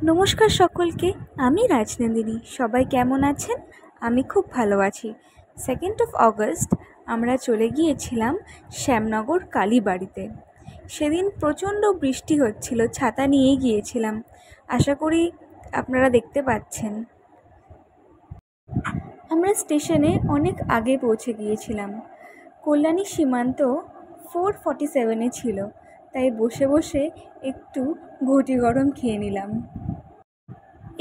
নমস্কার সকলকে। আমি রাজনন্দিনী। সবাই কেমন আছেন? আমি খুব ভালো আছি। 2nd অগস্ট আমরা চলে গিয়েছিলাম শ্যামনগর কালীবাড়িতে। সেদিন প্রচণ্ড বৃষ্টি হচ্ছিল, ছাতা নিয়েই গিয়েছিলাম। আশা করি আপনারা দেখতে পাচ্ছেন। আমরা স্টেশনে অনেক আগে পৌঁছে গিয়েছিলাম। কল্যাণী সীমান্ত 4:47-এ ছিল, তাই বসে বসে একটু ঘটি গরম খেয়ে নিলাম।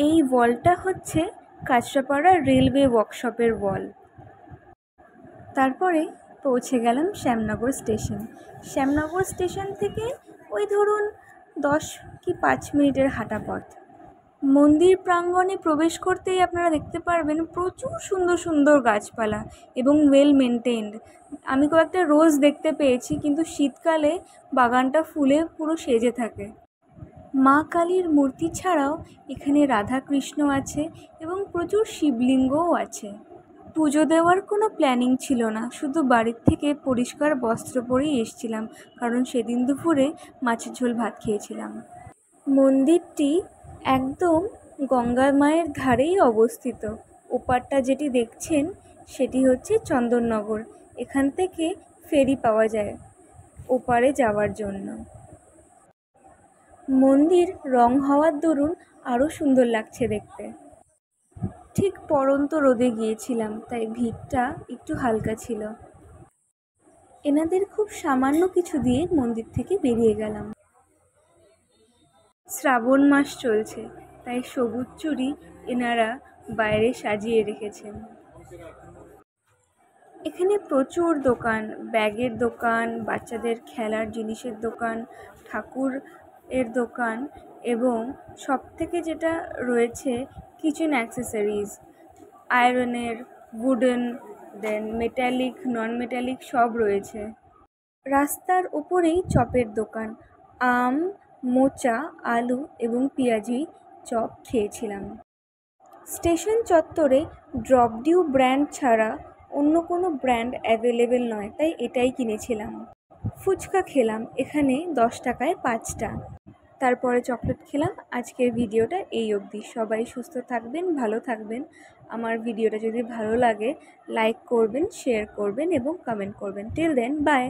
এই ওয়ালটা হচ্ছে কাঁচরাপাড়া রেলওয়ে ওয়ার্কশপের ওয়াল। তারপরে পৌঁছে গেলাম শ্যামনগর স্টেশন। শ্যামনগর স্টেশন থেকে ওই ধরুন 10 কি 5 মিনিটের হাঁটা পথ। মন্দির প্রাঙ্গণে প্রবেশ করতেই আপনারা দেখতে পারবেন প্রচুর সুন্দর সুন্দর গাছপালা এবং ওয়েল মেনটেন্ড। আমি কয়েকটা রোজ দেখতে পেয়েছি, কিন্তু শীতকালে বাগানটা ফুলে পুরো সেজে থাকে। মা কালীর মূর্তি ছাড়াও এখানে রাধাকৃষ্ণ আছে এবং প্রচুর শিবলিঙ্গও আছে। পুজো দেওয়ার কোনো প্ল্যানিং ছিল না, শুধু বাড়ির থেকে পরিষ্কার বস্ত্র পরেই এসেছিলাম, কারণ সেদিন দুপুরে মাছের ঝোল ভাত খেয়েছিলাম। মন্দিরটি একদম গঙ্গা মায়ের ধারেই অবস্থিত। ওপারটা যেটি দেখছেন সেটি হচ্ছে চন্দননগর। এখান থেকে ফেরি পাওয়া যায় ওপারে যাওয়ার জন্য। মন্দির রং হওয়ার দরুন আরও সুন্দর লাগছে দেখতে। ঠিক পড়ন্ত রোদে গিয়েছিলাম, তাই ভিড়টা একটু হালকা ছিল। এনাদের খুব সামান্য কিছু দিয়ে মন্দির থেকে বেরিয়ে গেলাম। শ্রাবণ মাস চলছে, তাই সবুজ চুড়ি এনারা বাইরে সাজিয়ে রেখেছেন। এখানে প্রচুর দোকান, ব্যাগের দোকান, বাচ্চাদের খেলার জিনিসের দোকান, ঠাকুর এর দোকান এবং সবথেকে যেটা রয়েছে কিচেন অ্যাক্সেসরিজ, আয়রনের, উডেন, দেন মেটালিক, নন মেটালিক সব রয়েছে। রাস্তার ওপরেই চপের দোকান। আম, মোচা, আলু এবং পেঁয়াজি চপ খেয়েছিলাম। স্টেশন চত্বরে ড্রপডিউ ব্র্যান্ড ছাড়া অন্য কোনো ব্র্যান্ড অ্যাভেলেবেল নয়, তাই এটাই কিনেছিলাম। ফুচকা খেলাম, এখানে 10 টাকায় 5টা। তারপরে চকলেট খেলাম। আজকের ভিডিওটা এই অবধি। সবাই সুস্থ থাকবেন, ভালো থাকবেন। আমার ভিডিওটা যদি ভালো লাগে লাইক করবেন, শেয়ার করবেন এবং কমেন্ট করবেন। Till then, by.